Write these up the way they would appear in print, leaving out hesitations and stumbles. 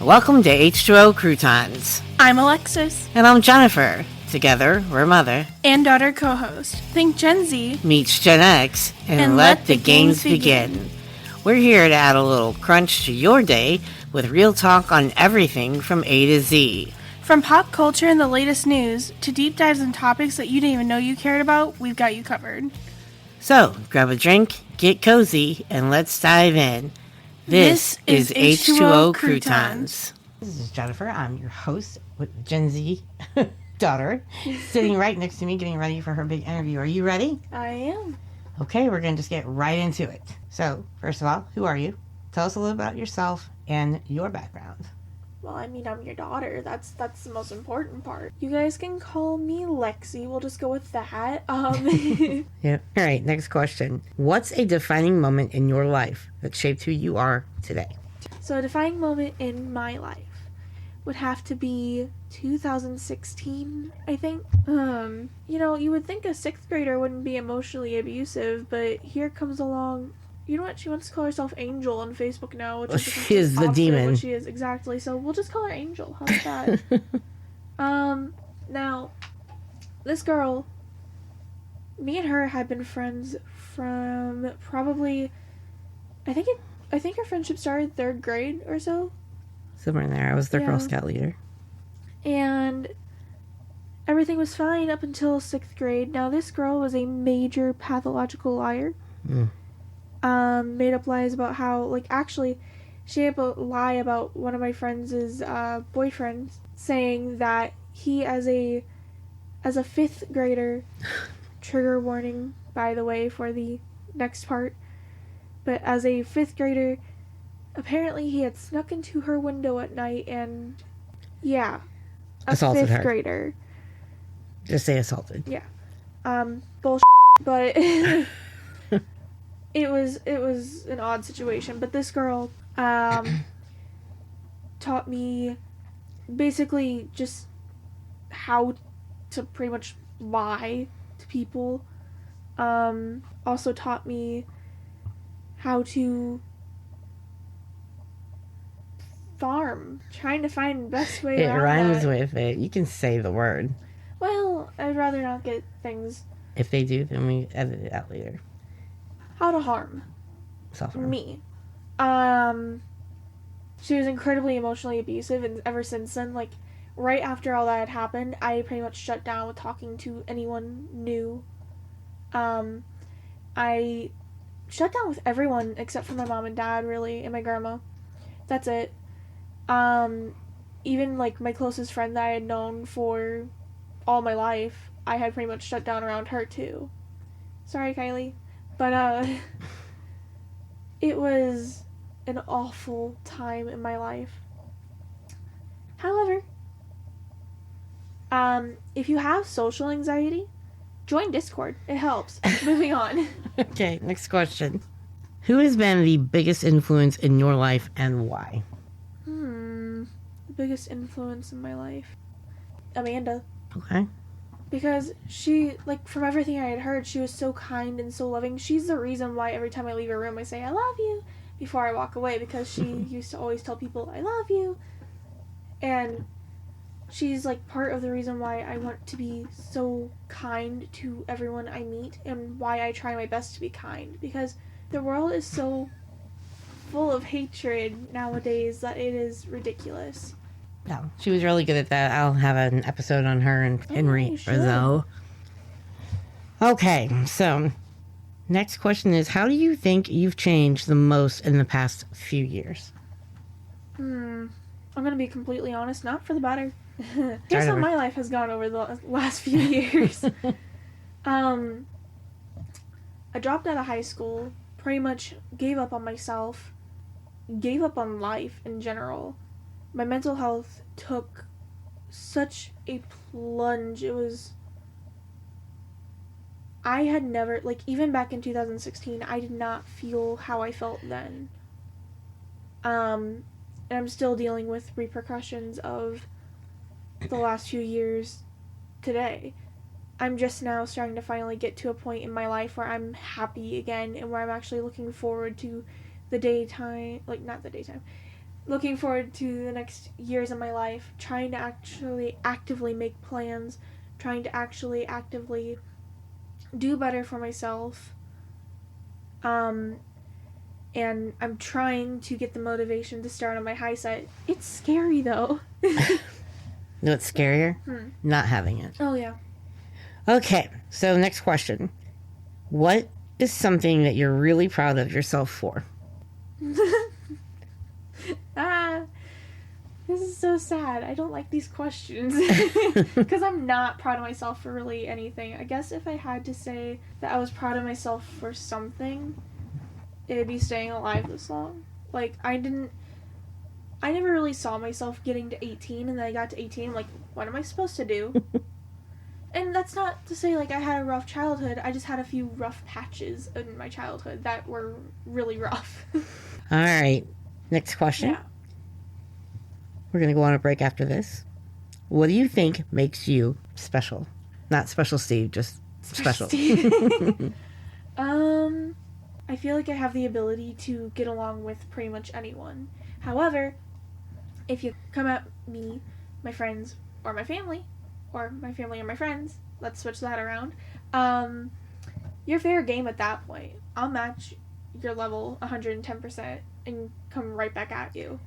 Welcome to H2O Croutons. I'm Alexis. And I'm Jennifer. Together, we're mother and daughter co-host. Think Gen Z meets Gen X and let the games begin. We're here to add a little crunch to your day with real talk on everything from A to Z. From pop culture and the latest news to deep dives in topics that you didn't even know you cared about, we've got you covered. So, grab a drink, get cozy, and let's dive in. This is H2O Croutons. This is Jennifer. I'm your host with Gen Z daughter, sitting right next to me, getting ready for her big interview. Are you ready? I am. Okay, we're going to just get right into it. So, first of all, who are you? Tell us a little about yourself and your background. Well, I'm your daughter. That's the most important part. You guys can call me Lexi. We'll just go with that. Yeah. All right, next question. What's a defining moment in your life that shaped who you are today? So a defining moment in my life would have to be 2016, I think. You would think a 6th grader wouldn't be emotionally abusive, but here comes along... You know what? She wants to call herself Angel on Facebook now. Which she is the demon. She is, exactly. So we'll just call her Angel. How's that? Now, this girl, me and her had been friends from probably, I think our friendship started 3rd grade or so. Somewhere in there. I was their Girl Scout leader. And everything was fine up until 6th grade. Now, this girl was a major pathological liar. Made up lies about how, actually, she made up a lie about one of my friends' boyfriends, saying that he, as a 5th grader, trigger warning, by the way, for the next part, but as a 5th grader, apparently he had snuck into her window at night and, assaulted 5th her. Grader. Just say assaulted. Yeah. Bullshit, but... It was an odd situation, but this girl taught me basically just how to pretty much lie to people. Also taught me how to farm, trying to find the best way around it rhymes that. with it. You can say the word. Well, I'd rather not get things. If they do, then we edit it out later. How to harm. Self-harm. Me. She was incredibly emotionally abusive, and ever since then, right after all that had happened, I pretty much shut down with talking to anyone new. I shut down with everyone except for my mom and dad, really, and my grandma. That's it. Even, my closest friend that I had known for all my life, I had pretty much shut down around her, too. Sorry, Kylie. But, it was an awful time in my life. However, if you have social anxiety, join Discord. It helps. Moving on. Okay, next question. Who has been the biggest influence in your life and why? The biggest influence in my life? Amanda. Okay. Because she, from everything I had heard, she was so kind and so loving. She's the reason why every time I leave her room I say, I love you, before I walk away, because she used to always tell people, I love you. And she's, part of the reason why I want to be so kind to everyone I meet, and why I try my best to be kind. Because the world is so full of hatred nowadays that it is ridiculous. No, she was really good at that. I'll have an episode on her and Henry Rizzo. Okay, so next question is, how do you think you've changed the most in the past few years? I'm going to be completely honest, not for the better. Here's how my life has gone over the last few years. I dropped out of high school, pretty much gave up on myself, gave up on life in general. My mental health took such a plunge. I had never, even back in 2016, I did not feel how I felt then. And I'm still dealing with repercussions of the last few years today. I'm just now starting to finally get to a point in my life where I'm happy again, and where I'm actually looking forward to the daytime, not the daytime, looking forward to the next years of my life, trying to actually actively make plans, trying to actually actively do better for myself. And I'm trying to get the motivation to start on my high set. It's scary, though. You know what's scarier? Not having it. Oh, yeah. Okay, so next question. What is something that you're really proud of yourself for? This is so sad. I don't like these questions. Because I'm not proud of myself for really anything. I guess if I had to say that I was proud of myself for something, it'd be staying alive this long. Like, I never really saw myself getting to 18, and then I got to 18, I'm like, what am I supposed to do? And that's not to say, like, I had a rough childhood. I just had a few rough patches in my childhood that were really rough. All right. Next question. Yeah. We're going to go on a break after this. What do you think makes you special? Not Special Steve, just special. I feel like I have the ability to get along with pretty much anyone. However, if you come at me, my friends, or my family or my friends, let's switch that around, you're fair game at that point. I'll match your level 110% and come right back at you.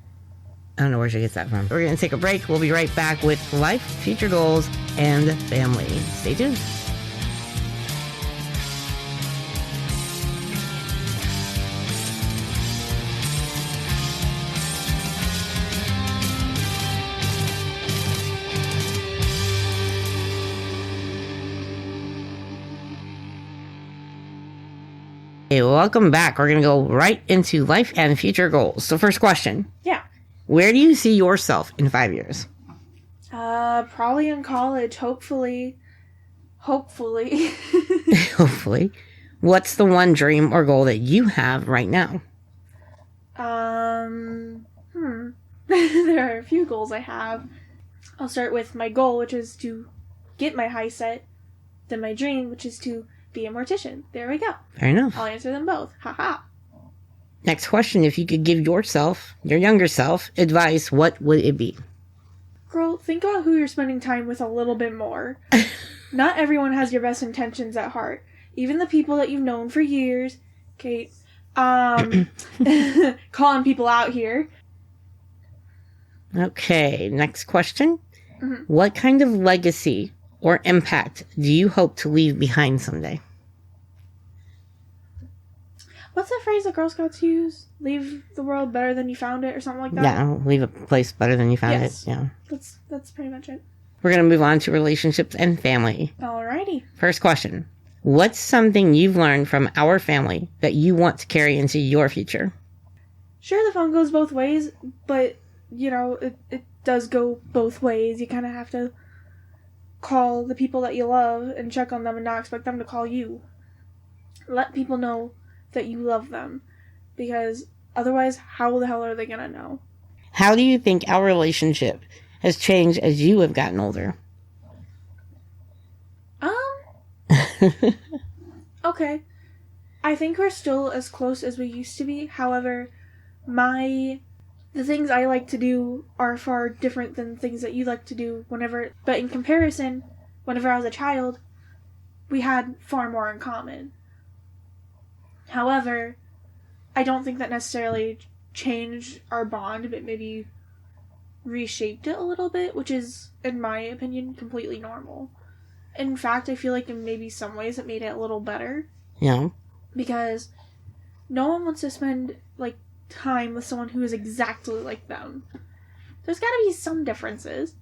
I don't know where she gets that from. We're going to take a break. We'll be right back with life, future goals, and family. Stay tuned. Hey, welcome back. We're going to go right into life and future goals. So first question. Yeah. Where do you see yourself in 5 years? Probably in college, hopefully. Hopefully. Hopefully. What's the one dream or goal that you have right now? There are a few goals I have. I'll start with my goal, which is to get my high set. Then my dream, which is to be a mortician. There we go. Fair enough. I'll answer them both. Haha. Next question. If you could give yourself, your younger self, advice, what would it be? Girl, think about who you're spending time with a little bit more. Not everyone has your best intentions at heart. Even the people that you've known for years. Kate. Calling people out here. Okay. Next question. Mm-hmm. What kind of legacy or impact do you hope to leave behind someday? What's that phrase the Girl Scouts use? Leave the world better than you found it, or something like that? Yeah, leave a place better than you found yes. it. Yeah. That's pretty much it. We're going to move on to relationships and family. Alrighty. First question. What's something you've learned from our family that you want to carry into your future? Sure, the phone goes both ways, but, it does go both ways. You kind of have to call the people that you love and check on them and not expect them to call you. Let people know that you love them, because otherwise, how the hell are they gonna know? How do you think our relationship has changed as you have gotten older? Okay. I think we're still as close as we used to be. However, the things I like to do are far different than things that you like to do but in comparison, whenever I was a child, we had far more in common. However, I don't think that necessarily changed our bond, but maybe reshaped it a little bit, which is, in my opinion, completely normal. In fact, I feel like in maybe some ways it made it a little better. Yeah. Because no one wants to spend, time with someone who is exactly like them. There's gotta be some differences.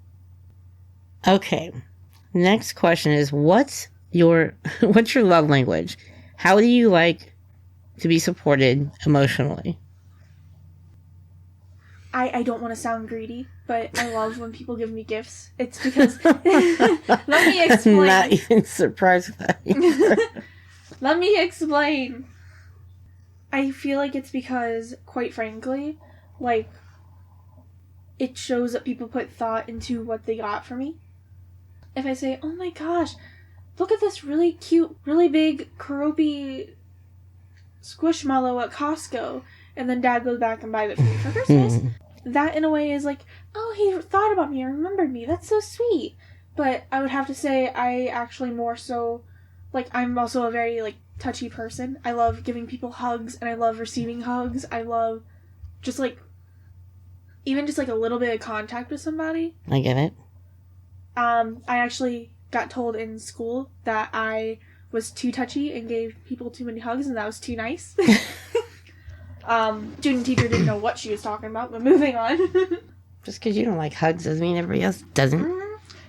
Okay. Next question is, what's your love language? How do you like to be supported emotionally? I don't want to sound greedy, but I love when people give me gifts. It's because... Let me explain. Not even surprised with that. Let me explain. I feel like it's because, quite frankly, it shows that people put thought into what they got for me. If I say, oh my gosh, look at this really cute, really big, croupy squishmallow at Costco, and then Dad goes back and buys it for me for Christmas, that in a way is like, oh, he thought about me and remembered me. That's so sweet. But I would have to say I actually more so, like, I'm also a very, like, touchy person. I love giving people hugs, and I love receiving hugs. I love just, like, even just, like, a little bit of contact with somebody. I get it. I actually got told in school that I was too touchy and gave people too many hugs, and that was too nice. Student teacher didn't know what she was talking about, but moving on. Just because you don't like hugs doesn't mean everybody else doesn't. Mm-hmm.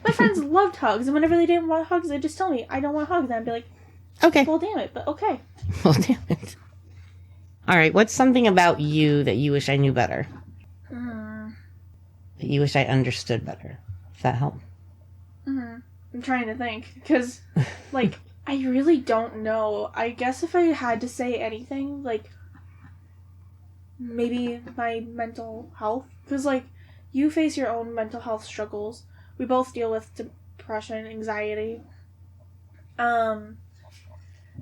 My friends loved hugs, and whenever they didn't want hugs, they'd just tell me, I don't want hugs, and I'd be like, okay. Well, damn it, but okay. Well, damn it. All right, what's something about you that you wish I knew better? That you wish I understood better? Does that help? I'm trying to think, because, like, I really don't know. I guess if I had to say anything, like, maybe my mental health, because, like, you face your own mental health struggles. We both deal with depression, anxiety.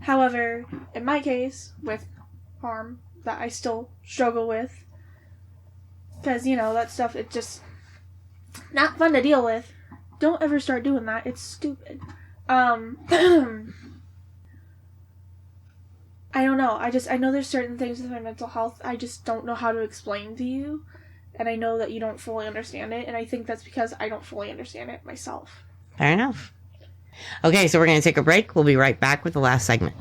However, in my case, with harm that I still struggle with, because, you know, that stuff, it's just not fun to deal with. Don't ever start doing that. It's stupid. I don't know. I know there's certain things with my mental health I just don't know how to explain to you. And I know that you don't fully understand it. And I think that's because I don't fully understand it myself. Fair enough. Okay, so we're going to take a break. We'll be right back with the last segment.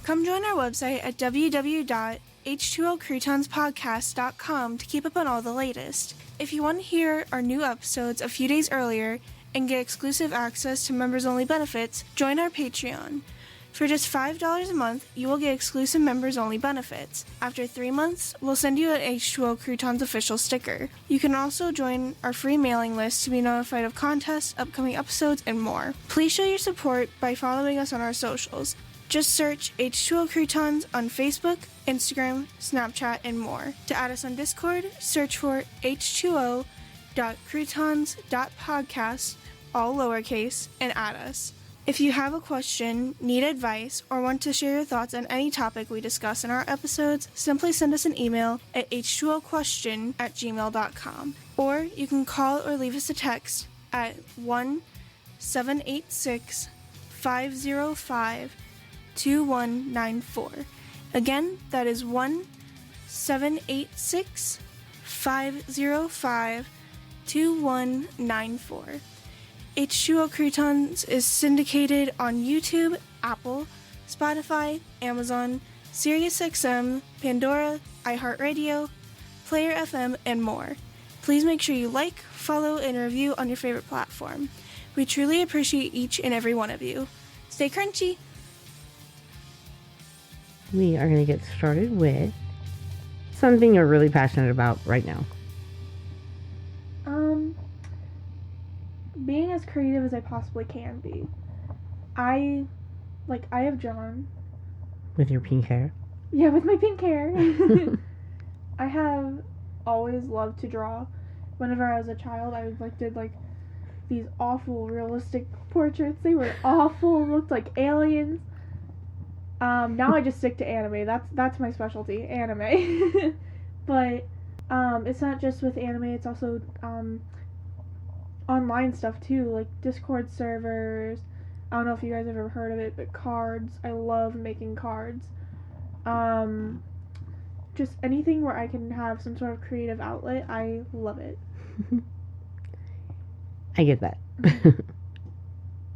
Come join our website at www.h2ocroutonspodcast.com to keep up on all the latest. If you want to hear our new episodes a few days earlier and get exclusive access to members-only benefits, join our Patreon. For just $5 a month, you will get exclusive members-only benefits. After 3 months, we'll send you an H2O Croutons official sticker. You can also join our free mailing list to be notified of contests, upcoming episodes, and more. Please show your support by following us on our socials. Just search H2O Croutons on Facebook, Instagram, Snapchat, and more. To add us on Discord, search for h2o.croutons.podcast, all lowercase, and add us. If you have a question, need advice, or want to share your thoughts on any topic we discuss in our episodes, simply send us an email at h2oquestion@gmail.com. Or you can call or leave us a text at 1-786-505-2194. Again, that is 1-786-505-2194. H2O Croutons is syndicated on YouTube, Apple, Spotify, Amazon, SiriusXM, Pandora, iHeartRadio, Player FM, and more. Please make sure you like, follow, and review on your favorite platform. We truly appreciate each and every one of you. Stay crunchy! We are going to get started with something you're really passionate about right now. Being as creative as I possibly can be. I have drawn. With your pink hair? Yeah, with my pink hair. I have always loved to draw. Whenever I was a child, I did these awful realistic portraits. They were awful, looked like aliens. Now I just stick to anime. That's my specialty, anime. But it's not just with anime, it's also online stuff too, like Discord servers. I don't know if you guys have ever heard of it, but cards. I love making cards. Just anything where I can have some sort of creative outlet, I love it. I get that.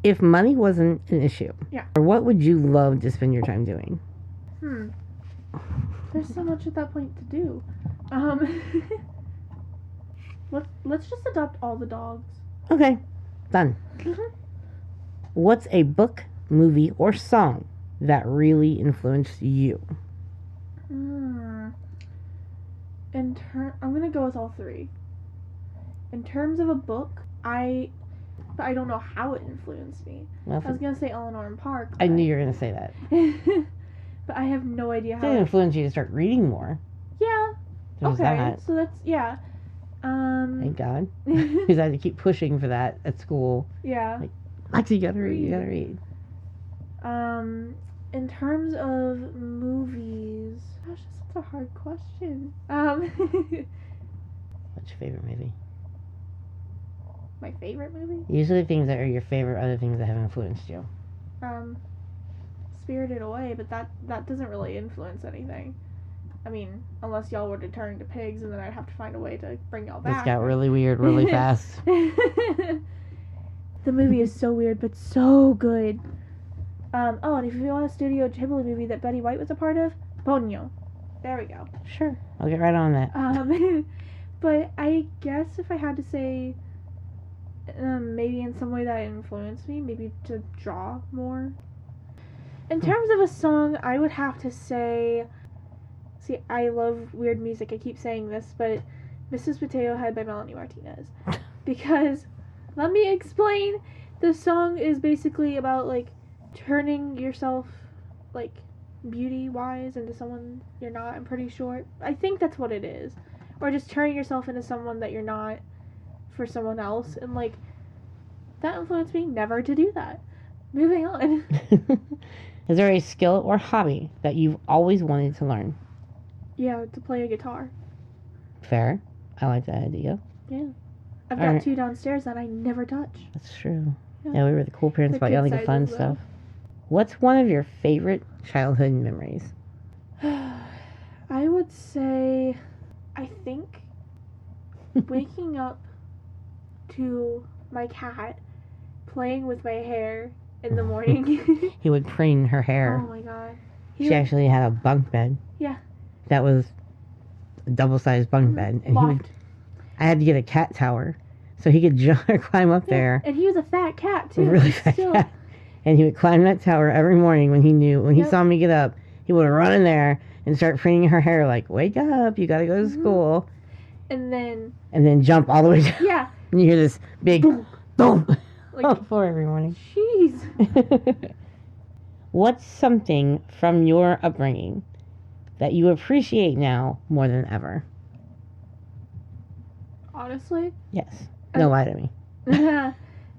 If money wasn't an issue, yeah, what would you love to spend your time doing? There's so much at that point to do. Let's just adopt all the dogs. Okay, done. What's a book, movie, or song that really influenced you? I'm gonna go with all three. In terms of a book, I don't know how it influenced me. Well, I was gonna say Eleanor and Park. I knew you were gonna say that. But I have no idea how. It influenced you to start reading more. Yeah. There's okay. That. So that's Thank God. Because I had to keep pushing for that at school. Yeah. Like, Lexi, you gotta read. In terms of movies, gosh, that's a hard question. What's your favorite movie? My favorite movie? Usually things that are your favorite, other things that have influenced you. Spirited Away, but that doesn't really influence anything. I mean, unless y'all were to turn into pigs, and then I'd have to find a way to bring y'all back. This got really weird really fast. The movie is so weird, but so good. And if you want a Studio Ghibli movie that Betty White was a part of, Ponyo. There we go. Sure, I'll get right on that. But I guess if I had to say, maybe in some way that influenced me, maybe to draw more. In terms of a song, I would have to say... See, I love weird music. I keep saying this, but Mrs. Potato Head by Melanie Martinez. Because, let me explain. The song is basically about, like, turning yourself, like, beauty-wise into someone you're not, I'm pretty sure. I think that's what it is. Or just turning yourself into someone that you're not for someone else. And, like, that influenced me never to do that. Moving on. Is there a skill or hobby that you've always wanted to learn? Yeah, to play a guitar. Fair. I like that idea. Yeah. I've got 2 downstairs that I never touch. That's true. Yeah, we were the cool parents about all the fun stuff. What's one of your favorite childhood memories? I would say, I think, waking up to my cat playing with my hair in the morning. He would preen her hair. Oh my god. She actually had a bunk bed. Yeah. That was a double-sized bunk bed. And I had to get a cat tower so he could climb up there. And he was a fat cat, too. A really fat cat. And he would climb that tower every morning when he saw me get up. He would run in there and start preening her hair like, wake up, you gotta go to school. And then jump all the way down. Yeah. And you hear this big boom like, on the floor every morning. Jeez. What's something from your upbringing that you appreciate now more than ever? Honestly? Yes. Don't lie to me.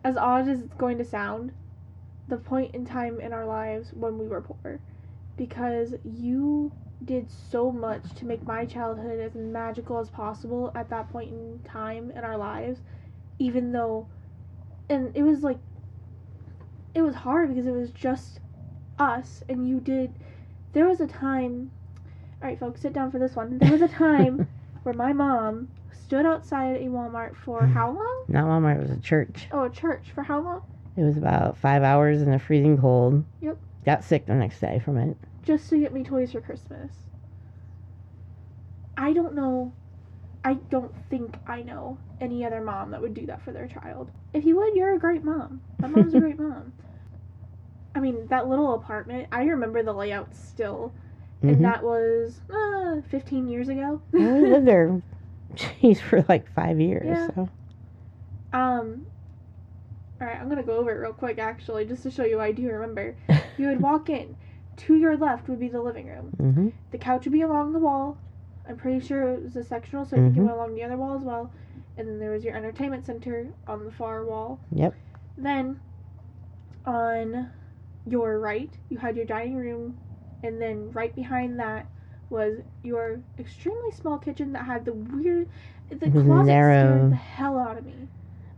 As odd as it's going to sound, the point in time in our lives when we were poor. Because you did so much to make my childhood as magical as possible at that point in time in our lives. Even though... And it was like... It was hard because it was just us. And you did... There was a time... Alright, folks, sit down for this one. There was a time where my mom stood outside a Walmart for how long? Not Walmart, it was a church. Oh, a church. For how long? It was about 5 hours in the freezing cold. Yep. Got sick the next day from it. Just to get me toys for Christmas. I don't know. I don't think I know any other mom that would do that for their child. If you would, you're a great mom. My mom's a great mom. I mean, that little apartment, I remember the layout still. And that was 15 years ago. We lived there, for like 5 years. Yeah. So. Alright, I'm gonna go over it real quick, actually, just to show you I do remember. You would walk in. To your left would be the living room. Mm-hmm. The couch would be along the wall. I'm pretty sure it was a sectional, so you can go along the other wall as well. And then there was your entertainment center on the far wall. Yep. Then, on your right, you had your dining room. And then right behind that was your extremely small kitchen that had the weird... The closet scared the hell out of me.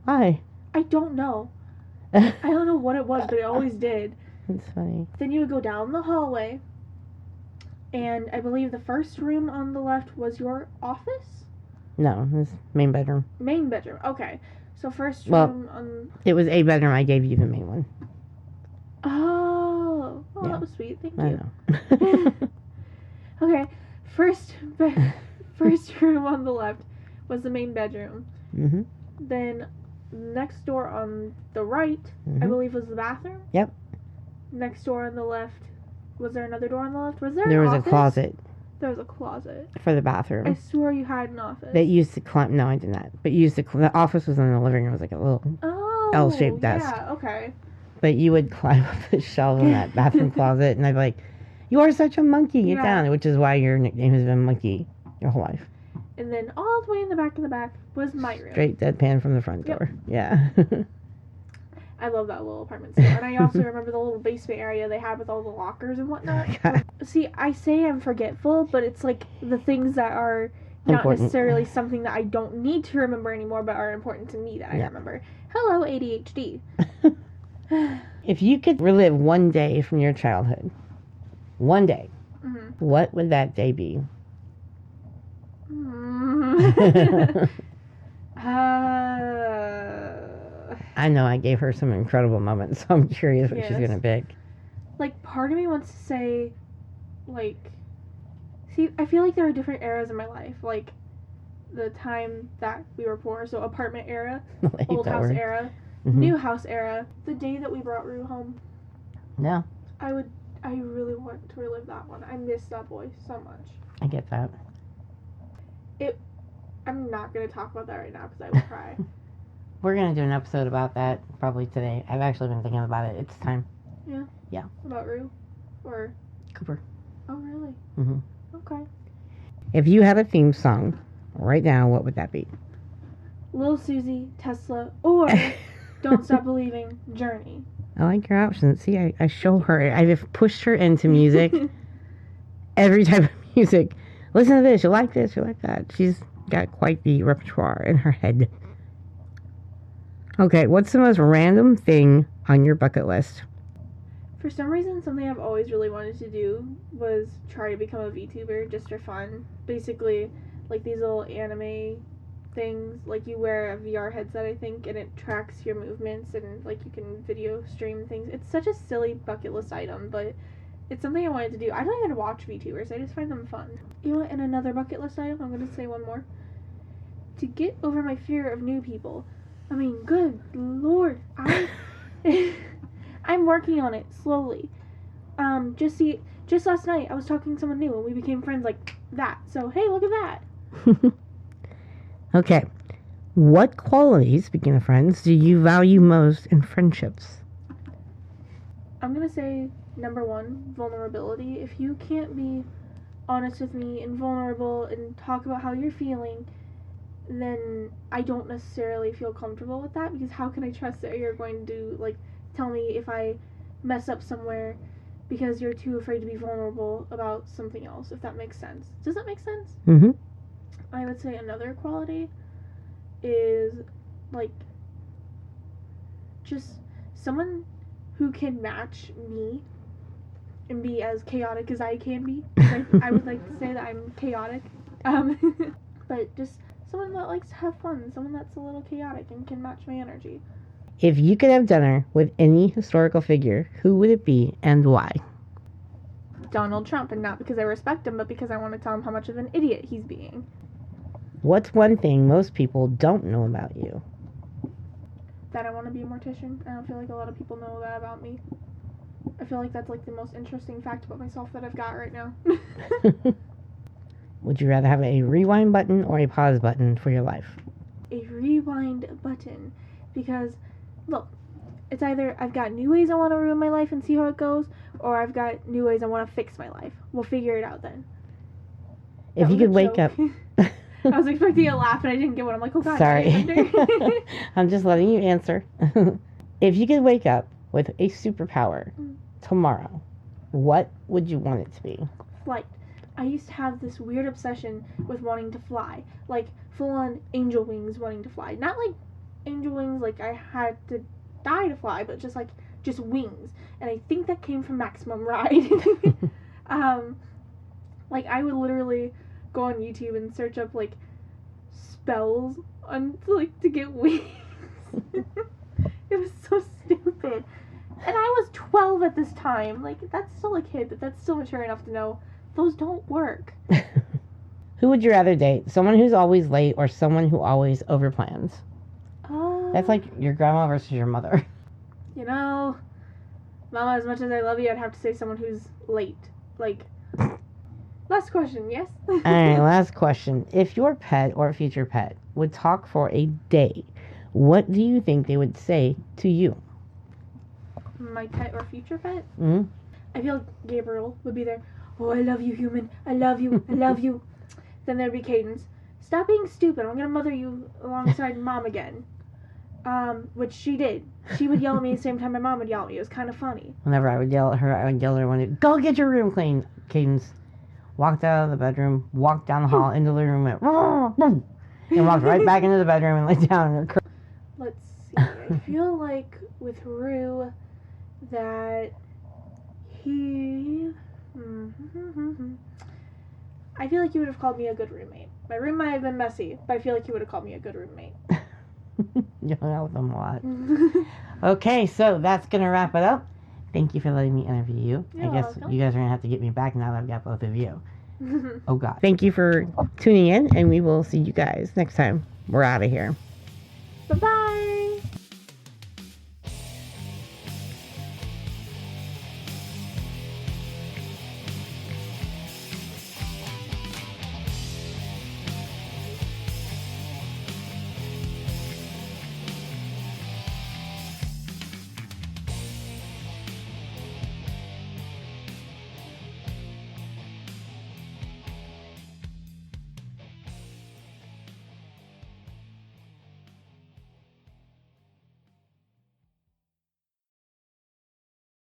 Why? I don't know. I don't know what it was, but it always did. That's funny. Then you would go down the hallway. And I believe the first room on the left was your office? No, it was main bedroom. Main bedroom, okay. So first room on... It was a bedroom. I gave you the main one. Oh, well, yeah. that was sweet. Thank I you. know. Okay, first room on the left was the main bedroom. Mm-hmm. Then next door on the right, I believe, was the bathroom. Yep. Next door on the left, was there another door on the left? Was there? There was office? a closet. There was a closet For the bathroom. I swore you had an office. They used to climb. No, I did not. But used to. The office was in the living room. It was like a little L-shaped desk. Yeah. Okay. But you would climb up the shelf in that bathroom closet, and I'd be like, "You are such a monkey! Get down!" Which is why your nickname has been Monkey your whole life. And then all the way in the back of the back was my room. Straight deadpan from the front door. Yeah. I love that little apartment still. And I also remember the little basement area they had with all the lockers and whatnot. See, I say I'm forgetful, but it's like the things that are Not necessarily something that I don't need to remember anymore, but are important to me that I remember. Hello, ADHD. If you could relive one day from your childhood, one day, what would that day be? I know I gave her some incredible moments, so I'm curious what she's going to pick. Like, part of me wants to say, like, see, I feel like there are different eras in my life. Like, the time that we were poor, so apartment era, old house era, new house era, the day that we brought Rue home. Yeah. I really want to relive that one. I miss that boy so much. I get that. I'm not going to talk about that right now because I will cry. We're going to do an episode about that probably today. I've actually been thinking about it. It's time. Yeah? Yeah. About Rue? Or? Cooper. Oh, really? Mm-hmm. Okay. If you had a theme song right now, what would that be? Lil Susie, Tesla, or Don't Stop Believing, Journey. I like your options. See, I show her. I've pushed her into music. Every type of music. Listen to this. You like this. You like that. She's got quite the repertoire in her head. Okay, what's the most random thing on your bucket list? For some reason, something I've always really wanted to do was try to become a VTuber just for fun. Basically, like these little anime things, like you wear a VR headset, I think, and it tracks your movements and like you can video stream things. It's such a silly bucket list item, but it's something I wanted to do. I don't even watch VTubers, I just find them fun. You know what, and another bucket list item, I'm going to say one more. To get over my fear of new people. I mean, good lord, I'm working on it slowly. Just last night I was talking to someone new and we became friends like that. So hey, look at that. Okay. What qualities, speaking of friends, do you value most in friendships? I'm gonna say number one, vulnerability. If you can't be honest with me and vulnerable and talk about how you're feeling, then I don't necessarily feel comfortable with that, because how can I trust that you're going to like tell me if I mess up somewhere because you're too afraid to be vulnerable about something else, if that makes sense. Does that make sense? Mm-hmm. I would say another quality is like just someone who can match me and be as chaotic as I can be. I would like to say that I'm chaotic. But just someone that likes to have fun, someone that's a little chaotic and can match my energy. If you could have dinner with any historical figure, who would it be and why? Donald Trump, and not because I respect him, but because I want to tell him how much of an idiot he's being. What's one thing most people don't know about you? That I want to be a mortician. I don't feel like a lot of people know that about me. I feel like that's like the most interesting fact about myself that I've got right now. Would you rather have a rewind button or a pause button for your life? A rewind button. Because, look, it's either I've got new ways I want to ruin my life and see how it goes, or I've got new ways I want to fix my life. We'll figure it out then. If you could wake up... I was expecting a laugh and I didn't get one. I'm like, oh god. Sorry. I'm just letting you answer. If you could wake up with a superpower tomorrow, what would you want it to be? Flight. I used to have this weird obsession with wanting to fly. Like, full-on angel wings wanting to fly. Not like angel wings like I had to die to fly, but just wings. And I think that came from Maximum Ride. Like, I would literally go on YouTube and search up, like, spells on, like, to get wings. It was so stupid. And I was 12 at this time. Like, that's still a kid, but that's still mature enough to know those don't work. Who would you rather date? Someone who's always late or someone who always overplans? That's like your grandma versus your mother. You know, Mama, as much as I love you, I'd have to say someone who's late. Like, last question, yes? Alright, last question. If your pet or future pet would talk for a day, what do you think they would say to you? My pet or future pet? Mm-hmm. I feel Gabriel would be there. Oh, I love you, human. I love you. I love you. Then there'd be Cadence. Stop being stupid. I'm going to mother you alongside Mom again. Which she did. She would yell at me at the same time my mom would yell at me. It was kind of funny. Whenever I would yell at her, I would yell at her, go get your room clean, Cadence. walked out of the bedroom, walked down the hall into the living room, went, and walked right back into the bedroom and laid down in her crib. Let's see. I feel like with Rue that he... I feel like he would have called me a good roommate. My room might have been messy, but I feel like he would have called me a good roommate. You hung out with him a lot. Okay, so that's going to wrap it up. Thank you for letting me interview you. You're I guess welcome. you guys are going to have to get me back now that I've got both of you. Oh, God. Thank you for tuning in, and we will see you guys next time. We're out of here. Bye-bye!